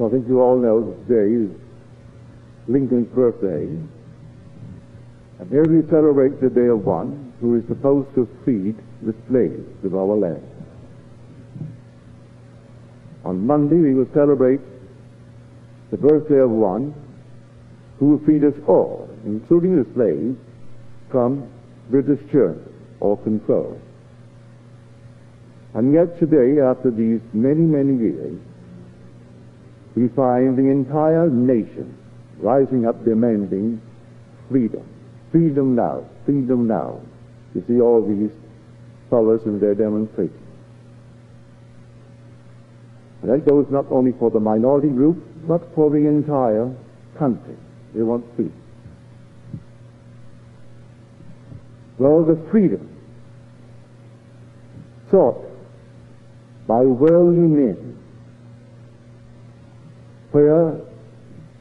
I think you all know today is Lincoln's birthday. And here we celebrate the day of one who is supposed to feed the slaves of our land. On Monday we will celebrate the birthday of one who will feed us all, including the slaves, from British tyranny or control. And yet today, after these many, many years, we find the entire nation rising up demanding freedom. Freedom now, freedom now. You see all these fellows in their demonstrations. And that goes not only for the minority group, but for the entire country. They want freedom. Well, the freedom sought by worldly men, where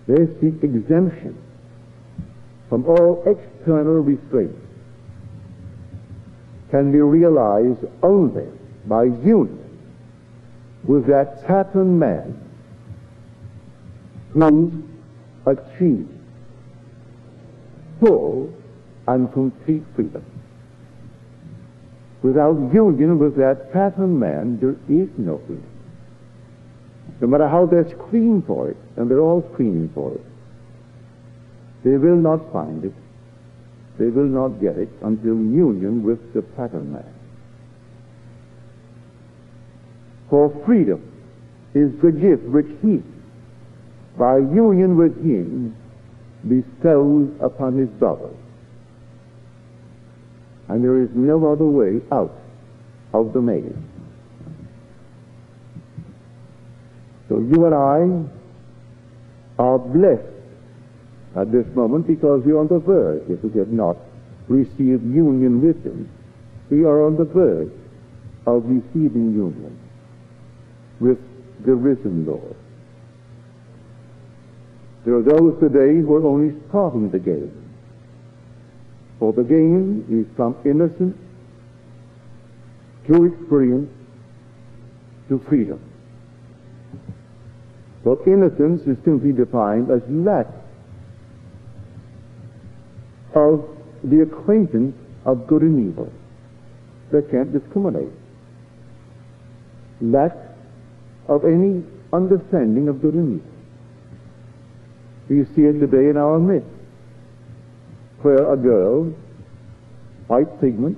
they seek exemption from all external restraints, can be realized only by union with that pattern man who achieved full and complete freedom. Without union with that pattern man, there is no freedom. No matter how they scream for it, and they're all screaming for it, they will not find it, they will not get it until union with the pattern man. For freedom is the gift which he, by union with him, bestows upon his brothers. And there is no other way out of the maze. So you and I are blessed at this moment because we are on the verge. If we have not received union with him, we are on the verge of receiving union with the risen Lord. There are those today who are only starting the game. For the game is from innocence through experience to freedom. So innocence is simply defined as lack of the acquaintance of good and evil. They can't discriminate. Lack of any understanding of good and evil. We see it today in our midst, where a girl, white pigment,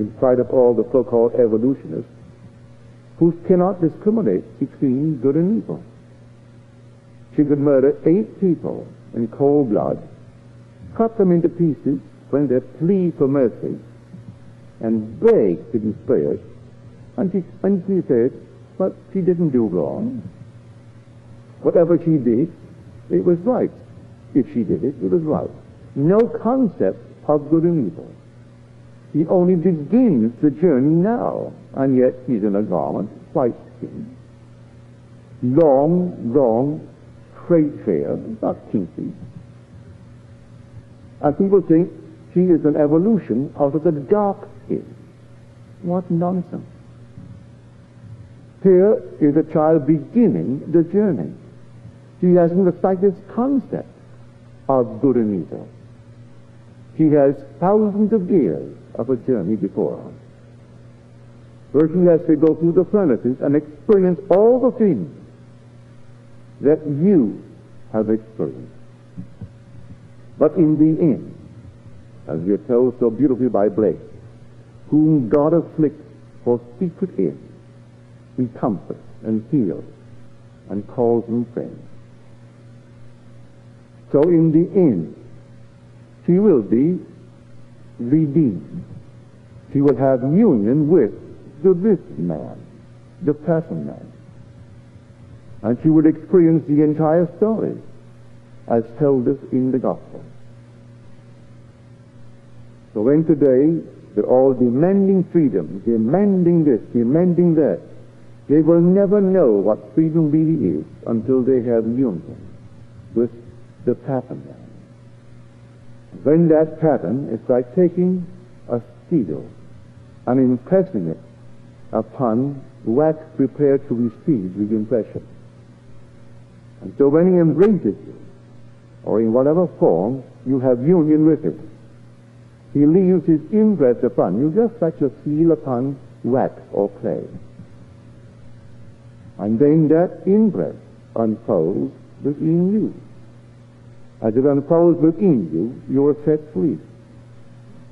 in spite of all the so-called evolutionists, who cannot discriminate between good and evil. She could murder 8 people in cold blood, cut them into pieces when they plead for mercy, and beg to be spared. And she said, but she didn't do wrong. Whatever she did, it was right. If she did it, it was right. No concept of good and evil. He only begins the journey now, and yet he's in a garment, white skin, long, straight hair, not kinky. And people think she is an evolution out of the dark skin. What nonsense. Here is a child beginning the journey. She hasn't the slightest concept of good and evil. She has thousands of years of a journey before her, where she has to go through the furnaces and experience all the things that you have experienced. But in the end, as we are told so beautifully by Blake, whom God afflicts for secret ends, he comforts and heals and calls them friends. So in the end, she will be redeemed. She will have union with the risen man, the pattern man. And she will experience the entire story as told us in the gospel. So when today they're all demanding freedom, demanding this, demanding that, they will never know what freedom really is until they have union with the pattern man. When that pattern is like taking a steel and impressing it upon wax prepared to receive the impression. And so when he embraces you, or in whatever form, you have union with him. He leaves his impress upon you, just like a seal upon wax or clay. And then that impress unfolds within you. As it unfolds within you, you are set free.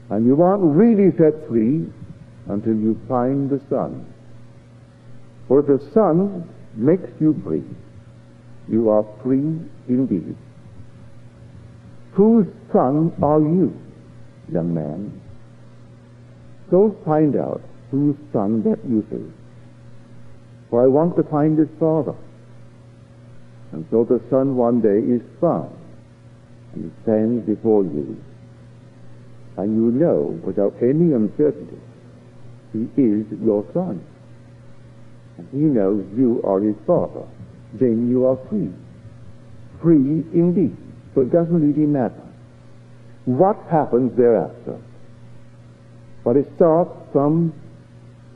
And you aren't really set free until you find the Son. For if the Son makes you free, you are free indeed. Whose son are you, young man? Go find out whose son that you is. For I want to find his father. And so the son one day is found, and he stands before you. And you know, without any uncertainty, he is your son. And he knows you are his father. Then you are free. Free indeed. So it doesn't really matter what happens thereafter. But it starts from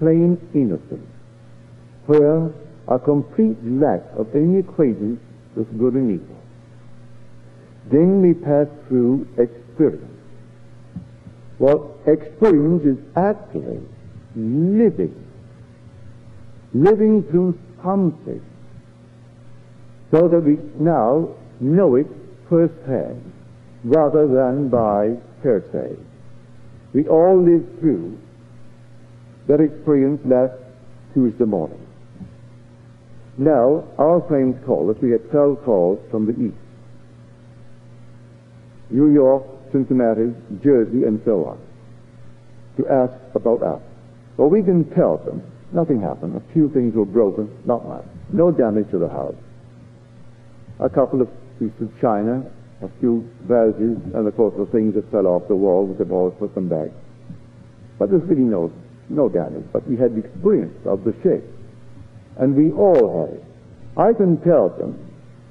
plain innocence, where a complete lack of any acquaintance with good and evil. Then we pass through experience. Well, experience is actually living through something, so that we now know it firsthand, rather than by hearsay. We all live through that experience last Tuesday morning. Now, our friends called us. We had 12 calls from the east. New York, Cincinnati, Jersey, and so on, to ask about us. Well, we can tell them nothing happened. A few things were broken, not much. No damage to the house. A couple of pieces of china, a few vases, and of course the things that fell off the wall, we could always put them back. But there's really no damage. But we had the experience of the shake. And we all had it. I can tell them,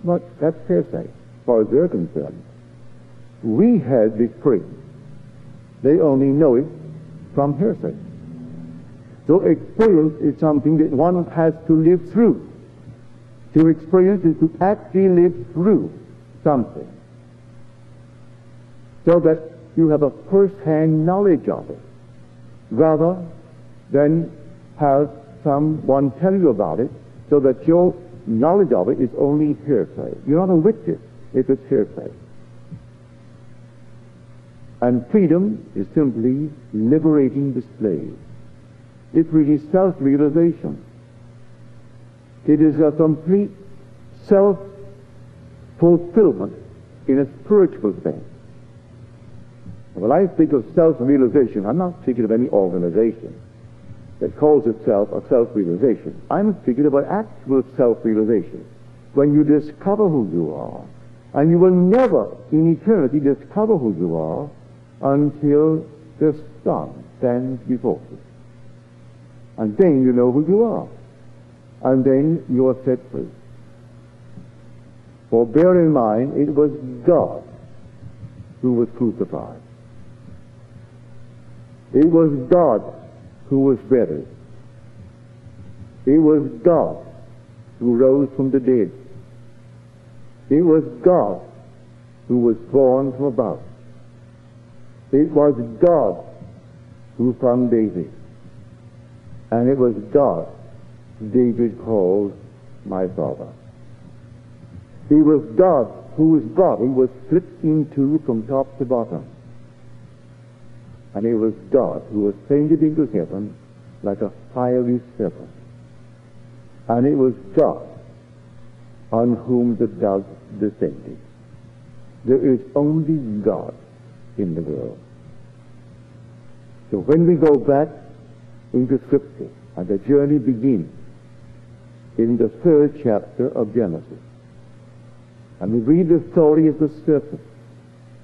but that's hearsay, as far as they're concerned. We had the experience. They only know it from hearsay. So experience is something that one has to live through. To experience is to actually live through something, so that you have a first-hand knowledge of it, rather than have someone tell you about it, so that your knowledge of it is only hearsay. You're not a witness if it's hearsay. And freedom is simply liberating the slave. It's really self-realization. It is a complete self-fulfillment in a spiritual sense. When I speak of self-realization, I'm not speaking of any organization that calls itself a self-realization. I'm speaking about actual self-realization. When you discover who you are, and you will never in eternity discover who you are until the Son stands before you. And then you know who you are. And then you are set free. For bear in mind, it was God who was crucified. It was God who was buried. It was God who rose from the dead. It was God who was born from above. It was God who found David. And it was God David called my father. It was God whose body was split in two from top to bottom. And it was God who was ascended into heaven like a fiery serpent. And it was God on whom the dove descended. There is only God in the world. So when we go back into Scripture, and the journey begins in the 3rd chapter of Genesis, and we read the story of the serpent,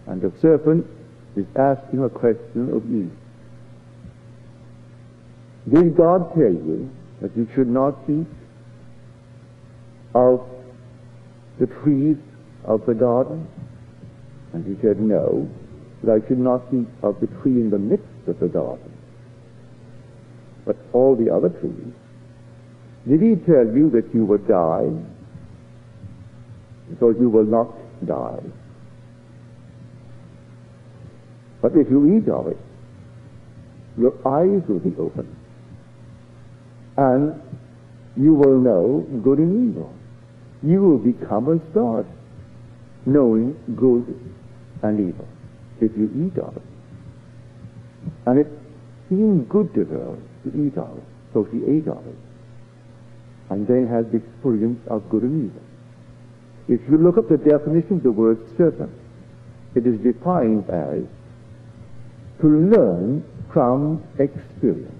and the serpent is asking a question of Eve. Did God tell you that you should not eat of the trees of the garden? And he said, no, that I should not eat of the tree in the midst of the garden, but all the other trees. Did he tell you that you would die? because you will not die. But if you eat of it, your eyes will be opened, and you will know good and evil. You will become as God, knowing good and evil, if you eat of it. And it seemed good to her to eat of it, so she ate of it, and then had the experience of good and evil. If you look up the definition of the word serpent, it is defined as to learn from experience.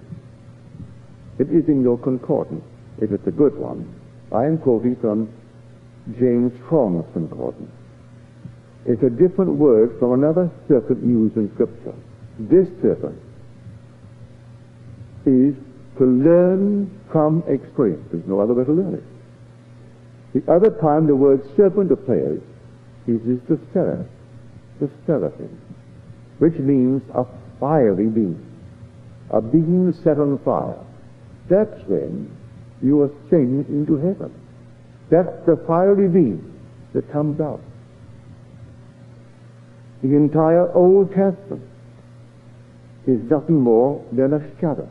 It is in your concordance, if it's a good one. I am quoting from James Strong's concordance. It's a different word from another serpent used in Scripture. This serpent is to learn from experience. There's no other way to learn it. The other time the word serpent appears is the seraphim, which means a fiery being, a being set on fire. That's when you are changed into heaven. That's the fiery being that comes out. The entire Old Testament is nothing more than a shadow.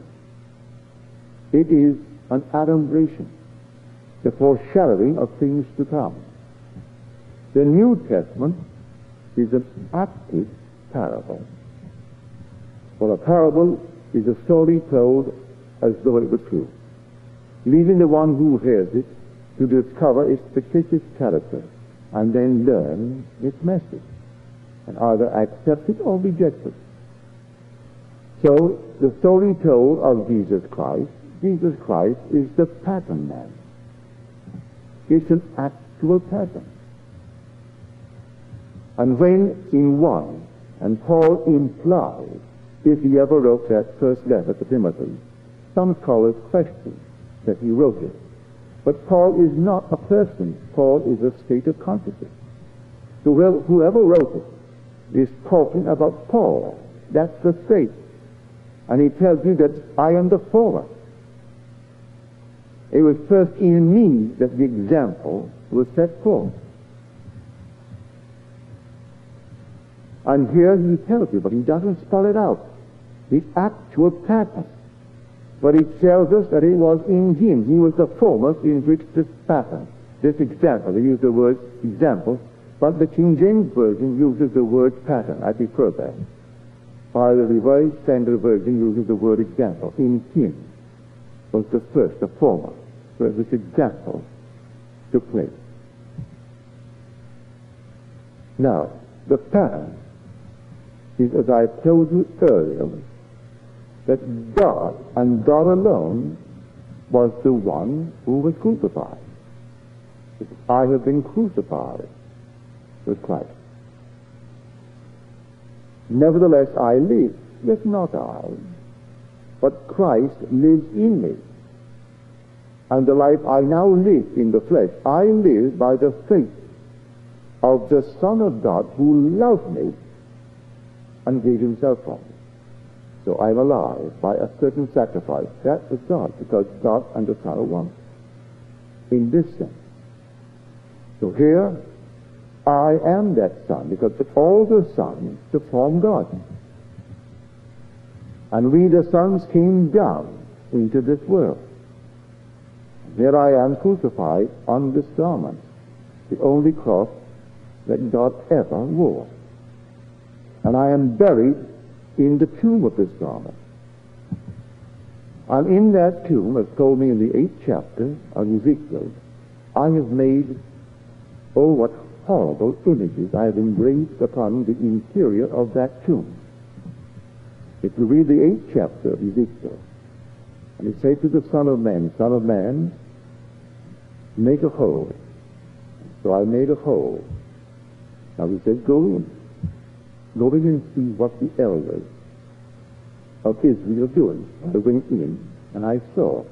It is an adumbration, the foreshadowing of things to come. The New Testament is an active parable. For a parable is a story told as though it were true, leaving the one who hears it to discover its fictitious character and then learn its message, and either accept it or reject it. So the story told of Jesus Christ is the pattern man. It's an actual pattern. And when in one, and Paul implies, if he ever wrote that first letter to Timothy, some scholars question that he wrote it. But Paul is not a person. Paul is a state of consciousness. So whoever wrote it is talking about Paul. That's the state. And he tells you that I am the former. It was first in me that the example was set forth. And here he tells you, but he doesn't spell it out, the actual pattern. But he tells us that it was in him. He was the foremost in which this pattern, this example, they use the word example, but the King James Version uses the word pattern. I prefer that. While the Revised Standard Version uses the word example. In him was the first, the foremost, where this example took place. Now, the pattern is, as I told you earlier, that God and God alone was the one who was crucified. I have been crucified with Christ. Nevertheless, I live, yet not I, but Christ lives in me. And the life I now live in the flesh, I live by the faith of the Son of God who loved me and gave himself for me. So I'm alive by a certain sacrifice. That is God, because God and the Son are one. In this sense. So here, I am that Son, because all the sons to form God. And we, the sons, came down into this world. There I am crucified on this garment, the only cross that God ever wore. And I am buried in the tomb of this garment. And in that tomb, as told me in the 8th chapter of Ezekiel, I have made, oh, what horrible images I have engraved upon the interior of that tomb. If you read the 8th chapter of Ezekiel, and he said to the Son of Man, make a hole. So I made a hole. Now he said, go in and see what the elders of Israel are doing. I went in, and I saw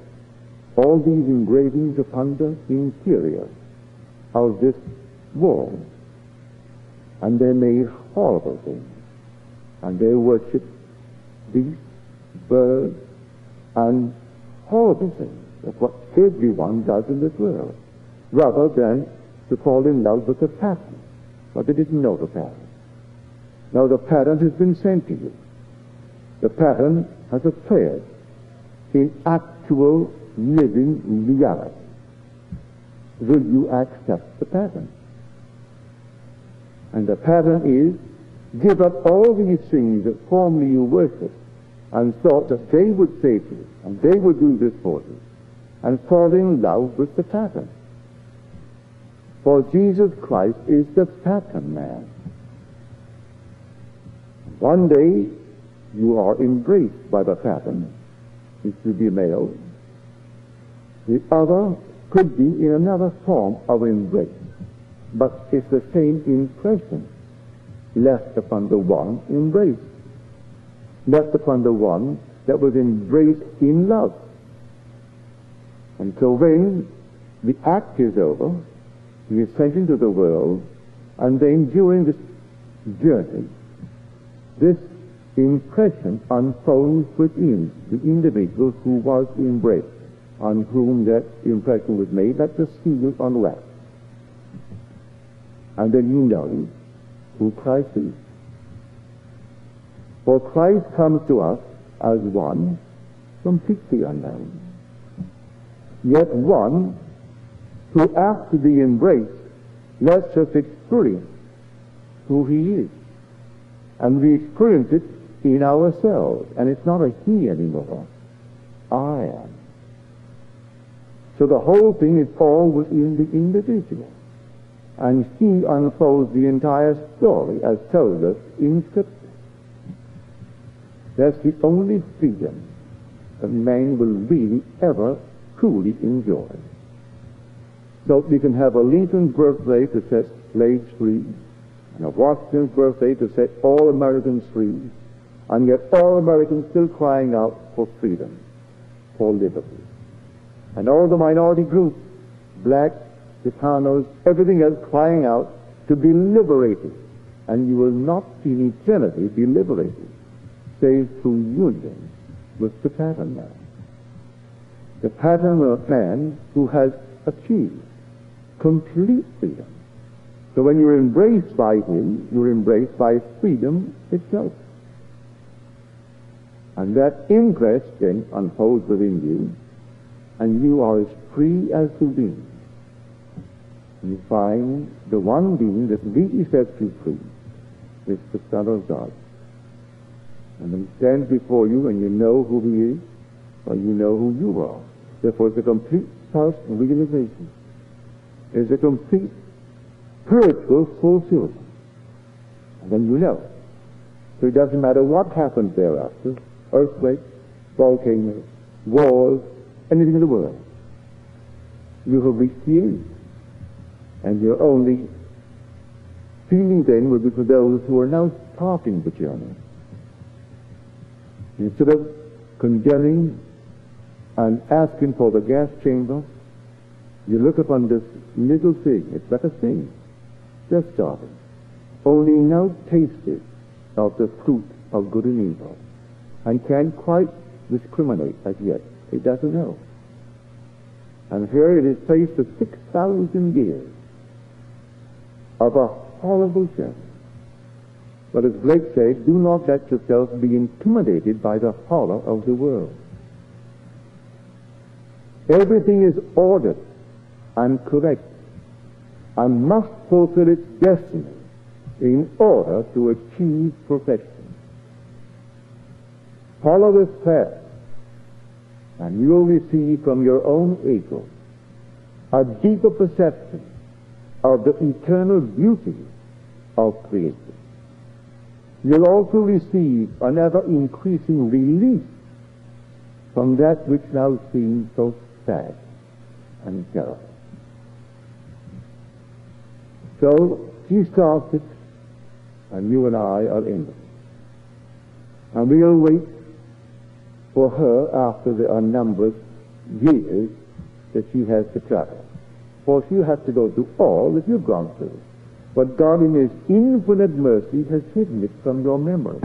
all these engravings upon the interior of this wall. And they made horrible things. And they worshipped beasts, birds, and horrible things. That's what everyone does in this world, rather than to fall in love with the pattern, but they didn't know the pattern. Now the pattern has been sent to you. The pattern has appeared in actual living reality. Will you accept the pattern? And the pattern is, give up all these things that formerly you worshipped and thought that they would save you and they would do this for you, and fall in love with the pattern. For Jesus Christ is the pattern man. One day you are embraced by the pattern, it will be male. The other could be in another form of embrace, but it's the same impression left upon the one embraced, left upon the one that was embraced in love. And so when the act is over, he is sent into the world, and then during this journey, this impression unfolds within the individual who was embraced, on whom that impression was made, like the seal on wax. And then you know who Christ is. For Christ comes to us as one completely unknown, yet one who, after the embrace, lets us experience who he is. And we experience it in ourselves, and it's not a he anymore. I am. So the whole thing is all within the individual. And he unfolds the entire story as told us in Scripture. That's the only freedom that man will really ever truly enjoy. So we can have a Lincoln birthday to set slaves free, and a Washington's birthday to set all Americans free, and yet all Americans still crying out for freedom, for liberty. And all the minority groups, blacks, Chicanos, everything else crying out to be liberated. And you will not in eternity be liberated, save through union with the pattern man. The pattern man who has achieved complete freedom. So when you're embraced by him, you're embraced by freedom itself. And that impress then unfolds within you, and you are as free as the wind. You find the one being that really sets you free is the Son of God. And he stands before you, and you know who he is, or you know who you are. Therefore, it's a complete self-realization. It's a complete spiritual fulfillment. And then you know. So it doesn't matter what happens thereafter, earthquakes, volcanoes, wars, anything in the world. You have reached the end. And your only feeling then will be for those who are now starting the journey. Instead of condemning and asking for the gas chamber, you look upon this little thing. It's like a thing, just starting. Only now tasted of the fruit of good and evil, and can't quite discriminate as yet. It doesn't know. And here it is faced with 6,000 years of a horrible journey. But as Blake said, do not let yourself be intimidated by the horror of the world. Everything is ordered and correct and must fulfill its destiny in order to achieve perfection. Follow this path, and you will receive from your own ego a deeper perception of the eternal beauty of creation. You'll also receive an ever-increasing release from that which now seems so sad and terrible. So she started, and you and I are in it. And we'll wait for her after the unnumbered years that she has to travel. For she has to go through all that you've gone through. But God in his infinite mercy has hidden it from your memory.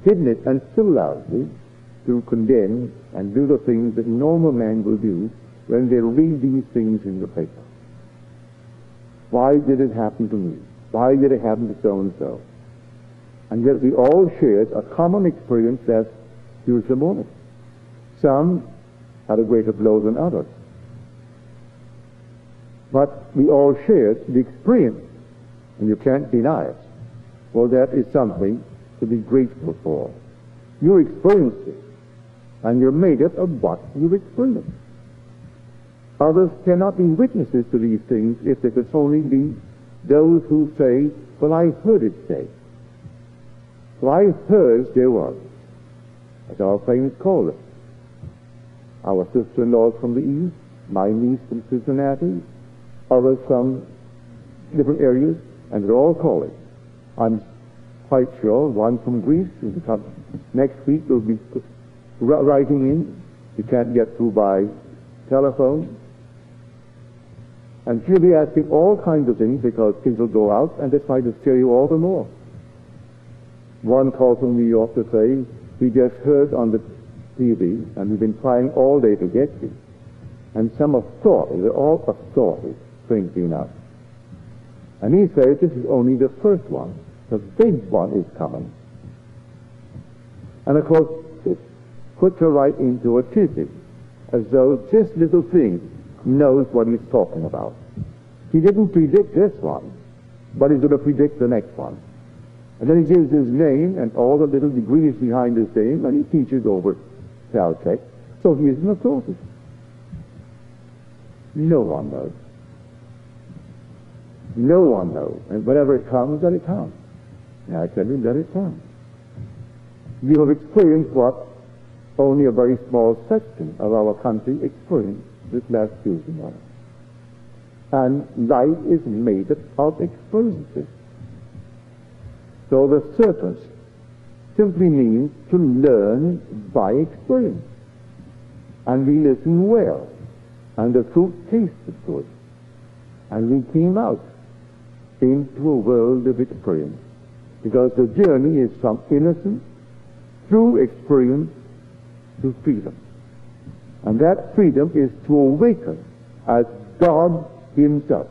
Hidden it and still allows you to condemn and do the things that normal man will do when they read these things in the paper. Why did it happen to me? Why did it happen to so-and-so? And yet we all shared a common experience that here's the moment. Some had a greater blow than others. But we all shared the experience, and you can't deny it. Well, that is something to be grateful for. You experienced it, and you're made up of what you experienced. Others cannot be witnesses to these things if they could only be those who say, well, I heard it say. Well, I heard there was, as our friends call it. Our sister-in-laws from the east, my niece from Cincinnati, others from different areas, and they're all calling. I'm quite sure one from Greece, next week will be writing in. You can't get through by telephone. And she'll be asking all kinds of things because kids will go out and they try to scare you all the more. One called from New York to say, we just heard on the TV and we've been trying all day to get you. And some authority, they're all authority, strangely enough. And he says this is only the first one. The big one is coming. And of course, it puts her right into a tizzy, as though this little thing knows what he's talking about. He didn't predict this one, but he's going to predict the next one. And then he gives his name and all the little degrees behind his name, and he teaches over Caltech, so he is an authority. No one knows. No one knows. And whenever it comes, let it come. And I tell you, let it come. You have experienced what only a very small section of our country experienced this last Tuesday night. And life is made up of experiences. So the surface simply means to learn by experience. And we listened well. And the fruit tasted good. And we came out into a world of experience. Because the journey is from innocence through experience to freedom. And that freedom is to awaken as God Himself.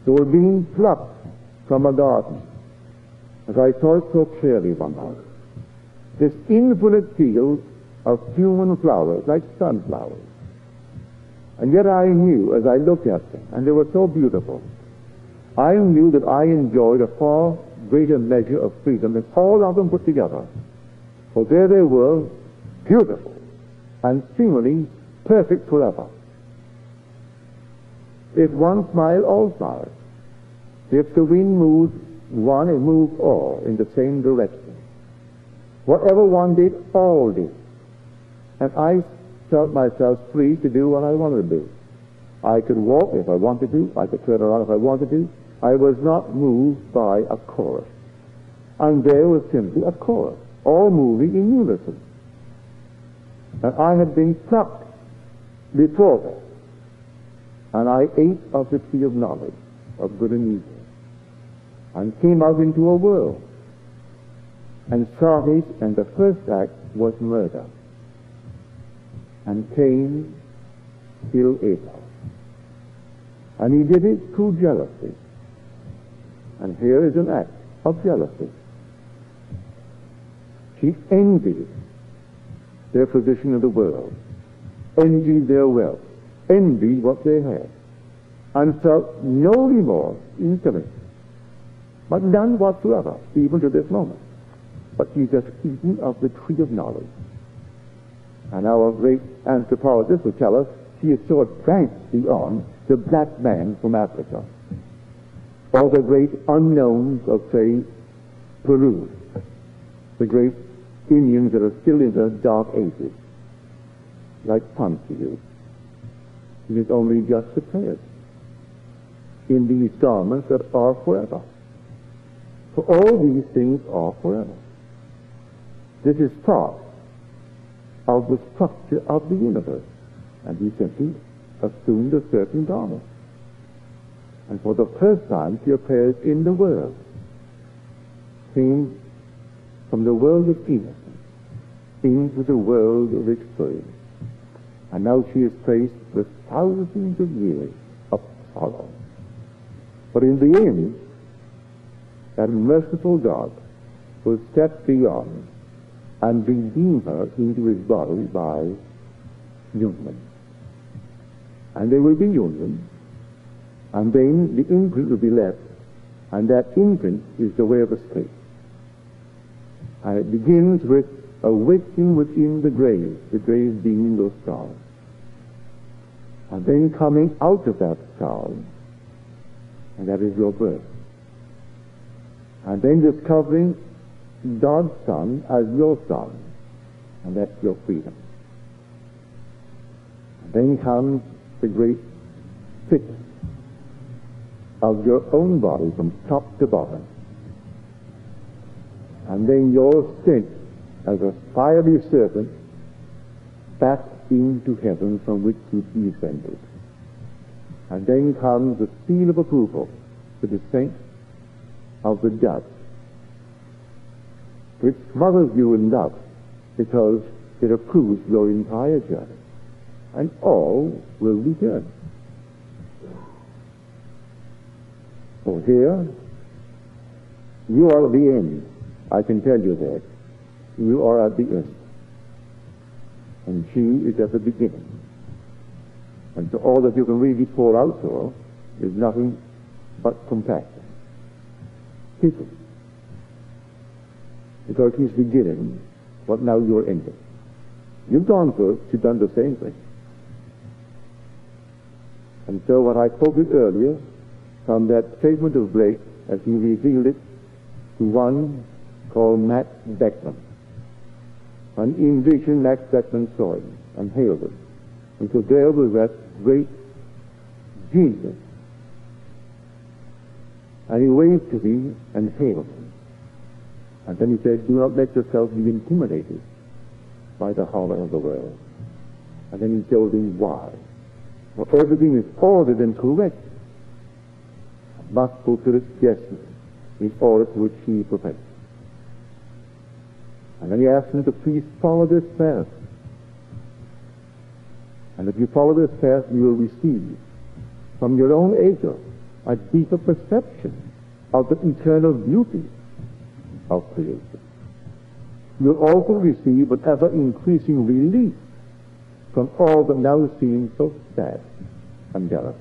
So we're being plucked from a garden, as I saw it so clearly one night. This infinite field of human flowers, like sunflowers. And yet I knew, as I looked at them, and they were so beautiful, I knew that I enjoyed a far greater measure of freedom than all of them put together. For there they were, beautiful, and seemingly perfect forever. If one smiled, all smiled. If the wind moved one, it moved all in the same direction. Whatever one did, all did. And I felt myself free to do what I wanted to do. I could walk if I wanted to. I could turn around if I wanted to. I was not moved by a chorus. And there was simply a chorus, all moving in unison. And I had been plucked before that. And I ate of the tree of knowledge of good and evil. And came out into a world. And started, and the first act was murder. And Cain killed Abel. And he did it through jealousy. And here is an act of jealousy. He envied their position in the world, envied their wealth, envied what they had, and felt no remorse in killing, but none whatsoever, even to this moment. But he just eaten of the tree of knowledge. And our great anthropologist will tell us he is so advanced beyond the black man from Africa, or the great unknowns of, say, Peru, the great Indians that are still in the dark ages, like Pontius. It is only just prepared in these garments that are forever. For all these things are forever. This is part of the structure of the universe. And he simply assumed a certain garment. And for the first time she appears in the world, came from the world of innocence into the world of experience. And now she is faced with thousands of years of sorrow But in the end, that merciful God will step beyond and redeem her into his body by union. And there will be union, and then the imprint will be left, and that imprint is the way of escape. And it begins with awakening within the grave being those stars. And then coming out of that star, and that is your birth. And then discovering God's Son as your Son, and that's your freedom. And then comes the great fit of your own body from top to bottom. And then your sent as a fiery serpent back into heaven from which you descended. And then comes the seal of approval, the descent of the judge, which smothers you in love because it approves your entire journey. And all will return. So here, you are at the end. I can tell you that. You are at the end. And she is at the beginning. And so all that you can really pour out to her is nothing but compassion. Pity. Because she's beginning what now you're ending. You've gone first, she's done the same thing. And so what I quoted earlier from that statement of Blake as he revealed it to one called Matt Beckman. And in vision, Matt Beckman saw him and hailed him. And so there was that great Jesus. And he waved to me and hailed him. And then he said, do not let yourself be intimidated by the horror of the world. And then he told him why. For everything is ordered and correct. Must fulfill its destiny in order to achieve perfection. And then he asked him to please follow this path. And if you follow this path, you will receive from your own ego a deeper perception of the eternal beauty of creation. You'll also receive an ever-increasing relief from all that now seems so sad and delicate.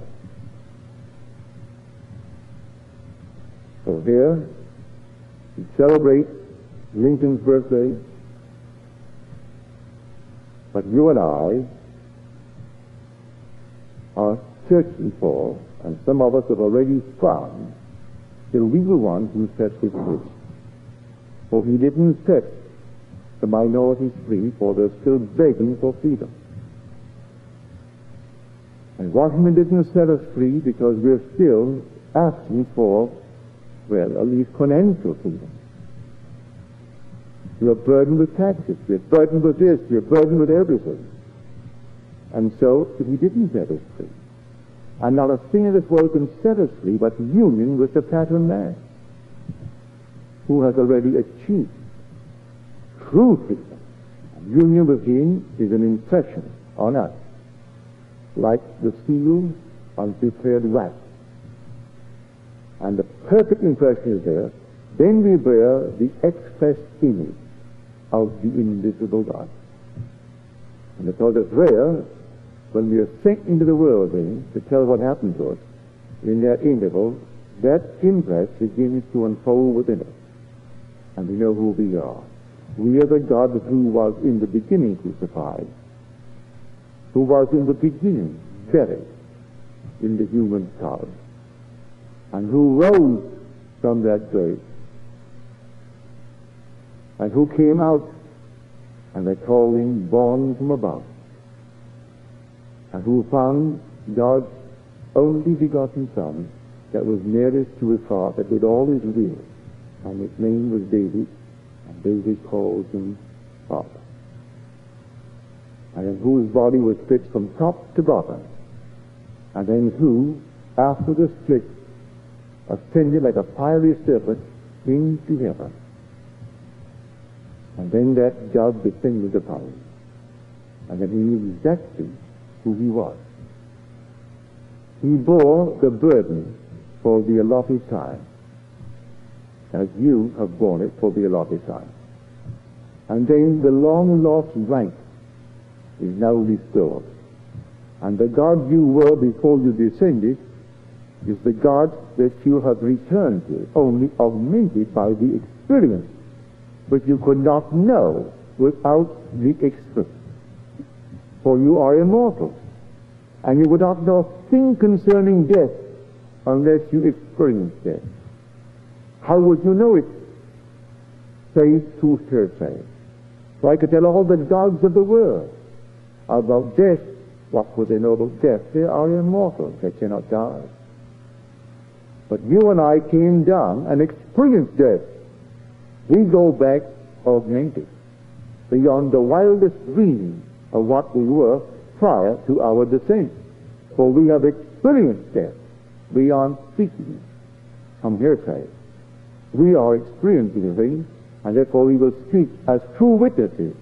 So here, we celebrate Lincoln's birthday, but you and I are searching for, and some of us have already found, the real one who sets us free. For he didn't set the minorities free, for they're still begging for freedom. And Washington didn't set us free because we're still asking for, well, at least financial freedom. We're burdened with taxes, we're burdened with this, we're burdened with everything. And so he didn't set us free. And not a thing in this world can set us free but union with the pattern man, who has already achieved true freedom. And union with him is an impression on us, like the seal on prepared wax. And the perfect impression is there. Then we bear the express image of the invisible God. And because it's rare, when we are sent into the world then, to tell what happened to us, in that interval, that impress begins to unfold within us. And we know who we are. We are the God who was in the beginning crucified, who was in the beginning buried in the human cloud, and who rose from that grave, and who came out, and they called him born from above, and who found God's only begotten Son that was nearest to his heart, that did all his will, and his name was David, and David called him Father, and in whose body was split from top to bottom, and then who, after the split, ascended like a fiery serpent into heaven. And then that God descended upon him. And then he knew exactly who he was. He bore the burden for the allotted time, as you have borne it for the allotted time. And then the long-lost rank is now restored. And the God you were before you descended is the God that you have returned to, only augmented by the experience, which you could not know without the experience. For you are immortal, and you would not know a thing concerning death unless you experience death. How would you know it? Faith through hearsay. So I could tell all the gods of the world about death. What would they know about death? They are immortal. They cannot die. But you and I came down and experienced death. We go back augmented, beyond the wildest dream of what we were prior to our descent. For we have experienced death beyond speaking from hearsay. We are experiencing things, and therefore we will speak as true witnesses.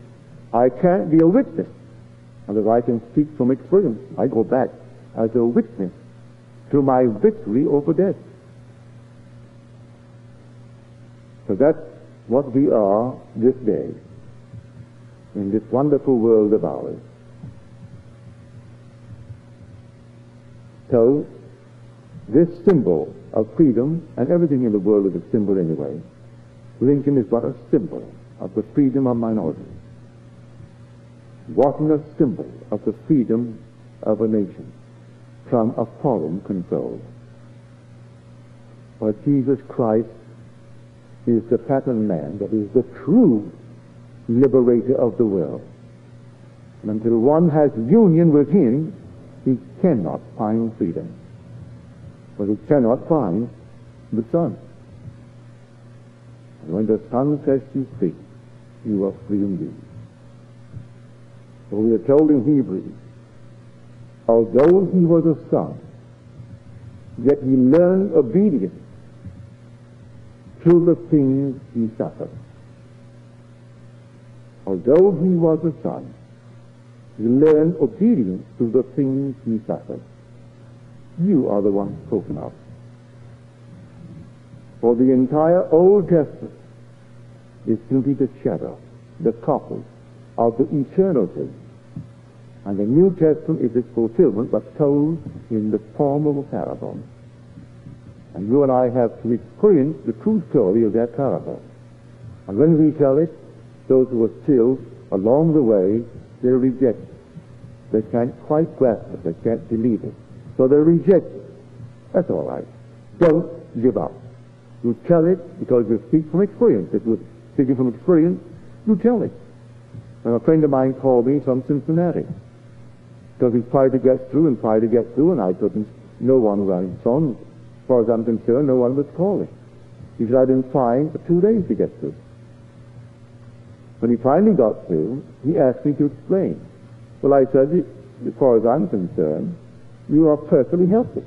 I can't be a witness unless I can speak from experience. I go back as a witness to my victory over death. So that's what we are this day in this wonderful world of ours. So this symbol of freedom, and everything in the world is a symbol anyway, Lincoln is but a symbol of the freedom of minorities, wasn't a symbol of the freedom of a nation from a foreign control. But Jesus Christ is the pattern man that is the true liberator of the world. And until one has union with him, he cannot find freedom. But he cannot find the Son. And when the Son sets you free, you are free indeed. So we are told in Hebrews, although he was a son, yet he learned obedience through the things he suffered. Although he was a son, he learned obedience through the things he suffered. You are the one spoken of. For the entire Old Testament is simply the shadow, the copy of the eternal thing. And the New Testament is its fulfillment, but told in the form of a parable. And you and I have to experience the true story of that parable. And when we tell it, those who are still along the way, they reject it. They can't quite grasp it. They can't believe it. So they reject it. That's all right. Don't give up. You tell it because you speak from experience. If you're speaking from experience, you tell it. And a friend of mine called me from Cincinnati because he tried to get through, and I couldn't. No one was on. As far as I'm concerned, no one was calling. He said, I didn't find for 2 days to get through. When he finally got through, he asked me to explain. Well, I said, as far as I'm concerned, you are perfectly healthy.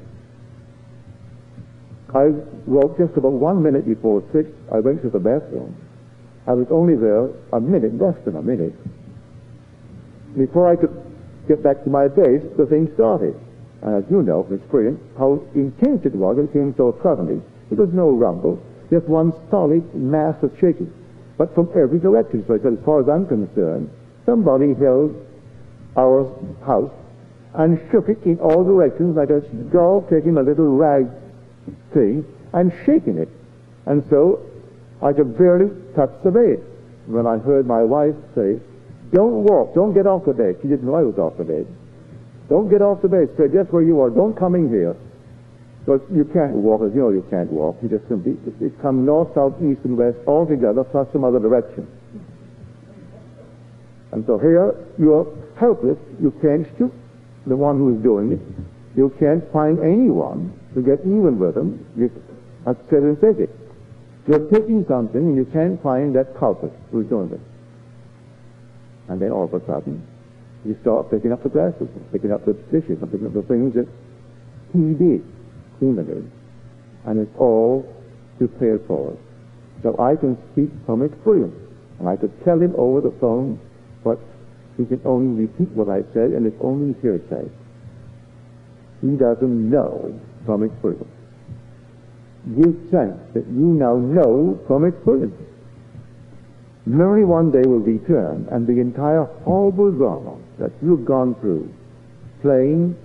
I woke just about 1 minute before 6. I went to the bathroom. I was only there a minute, less than a minute. Before I could get back to my base, the thing started. And as you know from experience, how intense it was. It came so suddenly. There was no rumble, just one solid mass of shaking. But from every direction. So I said, as far as I'm concerned, somebody held our house and shook it in all directions like a dog taking a little rag thing and shaking it. And so I could barely touch the bed. When I heard my wife say, don't walk, don't get off the bed. She didn't know I was off the bed. Don't get off the bed, stay just where you are. Don't come in here. Because you can't walk, as you know you can't walk. You just simply, it comes north, south, east, and west all together, plus some other direction. And so here you are helpless. You can't shoot the one who is doing it. You can't find anyone to get even with them. I've said and said it. You're taking something and you can't find that culprit who is doing it. And then all of a sudden, you start picking up the glasses, picking up the dishes, and picking up the things that he did, humanly. And it's all prepared for us. So I can speak from experience. And I could tell him over the phone, but he can only repeat what I said, and it's only hearsay. He doesn't know from experience. gives sense that you now know from experience. Memory one day will return, and the entire horrible drama that you've gone through, playing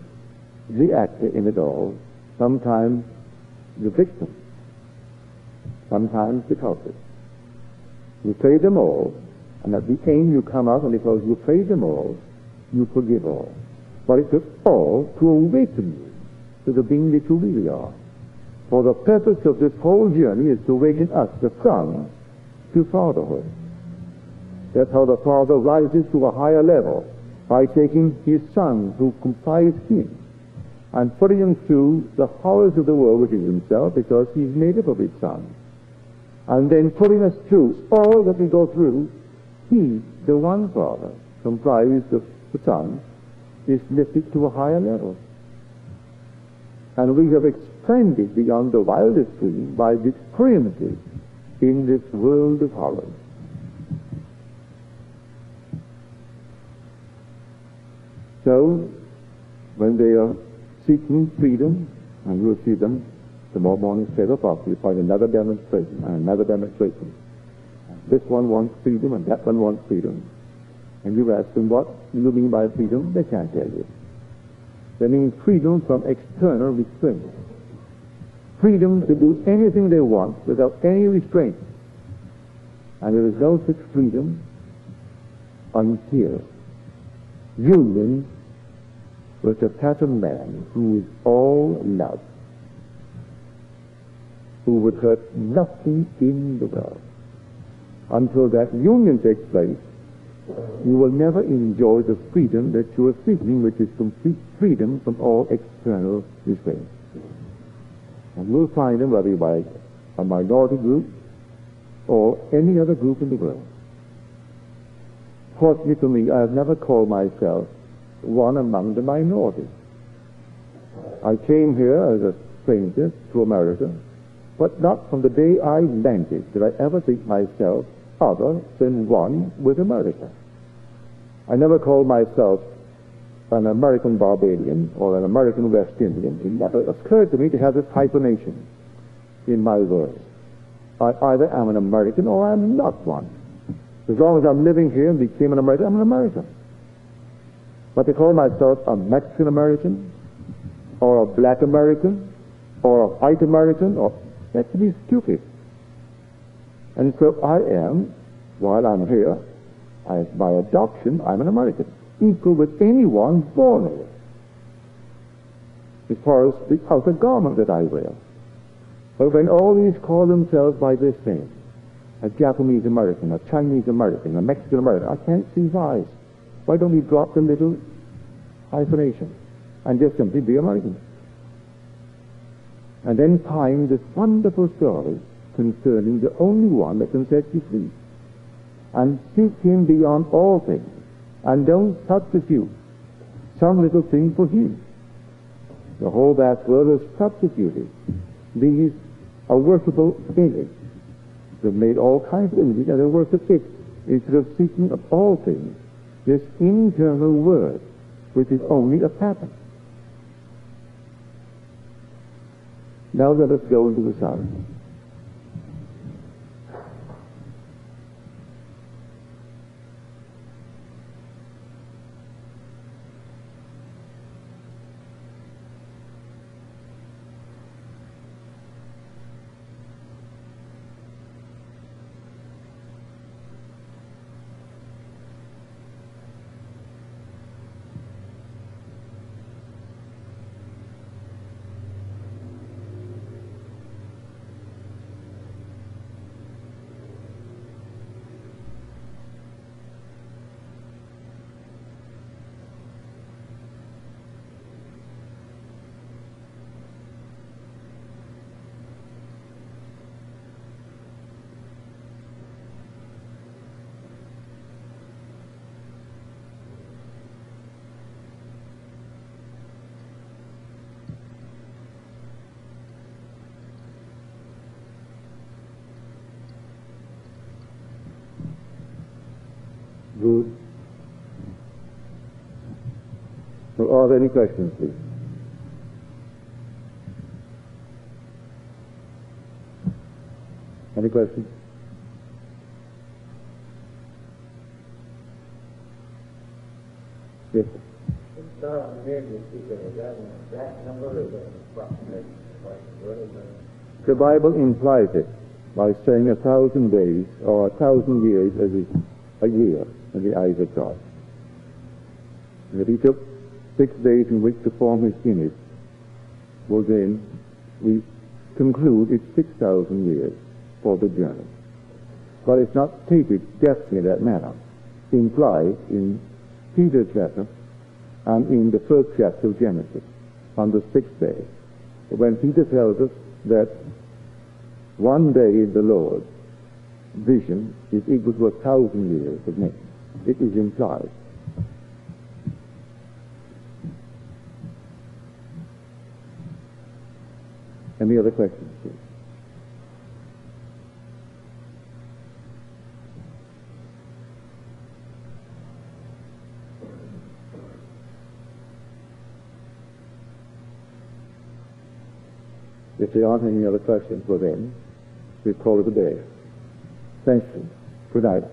the actor in it all, sometimes the victim, sometimes the culprit. You play them all, and at the end you come out, and because you play them all, you forgive all. But it is all to awaken you to the being that you really are. For the purpose of this whole journey is to awaken us, the Son, to fatherhood. That's how the Father rises to a higher level, by taking his Son, who comprised him, and putting him through the horrors of the world, which is himself, because he's made up of his Son. And then putting us through all that we go through, he, the one Father, comprised of the Son, is lifted to a higher level. And we have expanded beyond the wildest dream by this primitive in this world of horrors. So, when they are seeking freedom, and you'll see them tomorrow morning, 7 o'clock, you'll find another demonstration, and another demonstration. This one wants freedom, and that one wants freedom. And you ask them, what do you mean by freedom? They can't tell you. They mean freedom from external restraint. Freedom to do anything they want without any restraint. And there is no such freedom until union with the pattern man who is all love, who would hurt nothing in the world. Until that union takes place, you will never enjoy the freedom that you are seeking, which is complete freedom from all external restraint. And you'll find them whether by a minority group or any other group in the world. Fortunately for me, I have never called myself one among the minority. I came here as a stranger to America, but not from the day I landed did I ever think myself other than one with America. I never called myself an American Barbadian or an American West Indian. It never occurred to me to have this hyphenation in my words. I either am an American or I am not one. As long as I'm living here and became an American, I'm an American. But to call myself a Mexican American or a black American or a white American, or that's to be stupid. And so I am, while I'm here, by adoption, I'm an American, equal with anyone born here, as far as the outer garment that I wear. But when all these call themselves by this name, a Japanese American, a Chinese American, a Mexican American, I can't see why. Why don't we drop the little hyphenation and just simply be American? And then find this wonderful story concerning the only one that can set you free. And seek him beyond all things. And don't substitute some little thing for him. The whole vast world has substituted these a worshipable image. They've made all kinds of images and they worship it instead of seeking of all things this internal word, which is only a pattern. Now let us go into the South. Good. So are there any questions, please? Any questions? Yes. The Bible implies it by saying 1,000 days or 1,000 years as a year in the eyes of God. And if he took 6 days in which to form his image, well then we conclude it's 6,000 years for the journey. But it's not stated definitely in that manner. It's implied in Peter's letter and in the first chapter of Genesis on the 6th day, when Peter tells us that one day in the Lord's vision is equal to 1,000 years of me. It is implied. Any other questions, please? If there aren't any other questions, well then, we call it a day. Thank you. Good night.